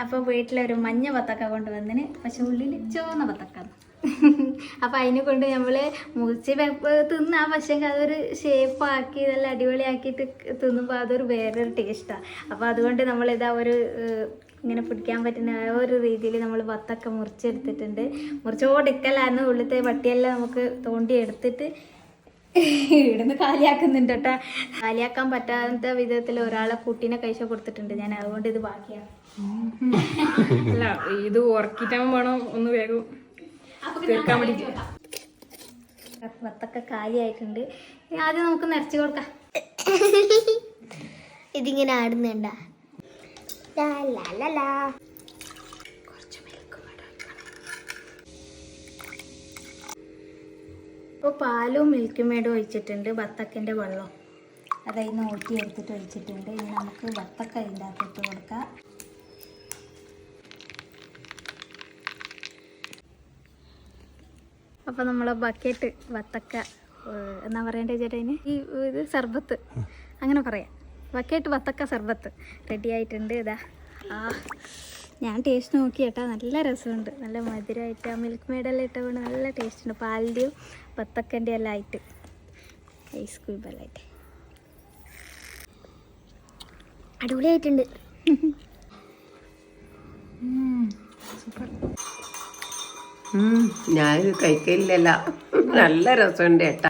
അപ്പോൾ വീട്ടിലൊരു മഞ്ഞ ബത്തക്ക കൊണ്ടുവന്നിന്, പക്ഷെ ഉള്ളിൽ ചുവന്ന ബത്തക്ക. അപ്പം അതിനെ കൊണ്ട് നമ്മൾ മുറിച്ച് തിന്നാം, പക്ഷേ അതൊരു ഷേപ്പാക്കി നല്ല അടിപൊളിയാക്കിയിട്ട് തിന്നുമ്പോൾ അതൊരു വേറൊരു ടേസ്റ്റാണ്. അപ്പോൾ അതുകൊണ്ട് നമ്മളിതാ ഒരു ഇങ്ങനെ പിടിക്കാൻ പറ്റുന്ന ഒരു രീതിയിൽ നമ്മൾ ബത്തക്ക മുറിച്ചെടുത്തിട്ടുണ്ട്. മുറിച്ചോടിക്കലായിരുന്നു, ഉള്ളിലത്തെ വട്ടിയെല്ലാം നമുക്ക് തോണ്ടി എടുത്തിട്ട് ഇവിടുന്ന് കാലിയാക്കുന്നുണ്ട് കേട്ടോ. കാലിയാക്കാൻ പറ്റാത്ത വിധത്തിൽ ഒരാളെ കുട്ടീനെ കഴിച്ച കൊടുത്തിട്ടുണ്ട് ഞാൻ, അതുകൊണ്ട് ഇത് ബാക്കിയാണ്. അല്ല, ഇത് ഉറക്കിട്ടാകുമ്പോൾ വേണം ഒന്ന് വേഗം തീർക്കാൻ വേണ്ടി. വത്തക്ക കാലിയായിട്ടുണ്ട്. ആദ്യം നമുക്ക് നിറച്ച് കൊടുക്കാം. ഇതിങ്ങനെ ആടുന്നുണ്ട. ഇപ്പോൾ പാലും മിൽക്ക് മേഡും ഒഴിച്ചിട്ടുണ്ട്, ബത്തക്കൻ്റെ വെള്ളം അതതിന്ന് ഊറ്റി എടുത്തിട്ട് ഒഴിച്ചിട്ടുണ്ട്. ഇനി നമുക്ക് ബത്തക്ക ഇതിൻ്റെ അകത്തിട്ട് കൊടുക്കാം. അപ്പോൾ നമ്മളെ ബക്കറ്റ് വത്തക്ക എന്നാ പറയണ്ടേ ചേട്ടന്, ഈ ഇത് സർബത്ത് അങ്ങനെ പറയാം. ബക്കറ്റ് വത്തക്ക സർബത്ത് റെഡി ആയിട്ടുണ്ട്. ഇതാ ഞാൻ ടേസ്റ്റ് നോക്കി കേട്ടോ, നല്ല രസമുണ്ട്, നല്ല മധുരമായിട്ട്. ആ മിൽക്ക് മേഡെല്ലാം ഇട്ടുകൊണ്ട് നല്ല ടേസ്റ്റ് ഉണ്ട്, പാലിൻ്റെയും വത്തക്കൻ്റെ എല്ലാം ആയിട്ട്, ഐസ് ക്യൂബെല്ലാം ആയിട്ട് അടിപൊളിയായിട്ടുണ്ട്. സൂപ്പർ. ഞാനിത് കഴിക്കില്ലല്ലോ, നല്ല രസമുണ്ട് ഏട്ടാ.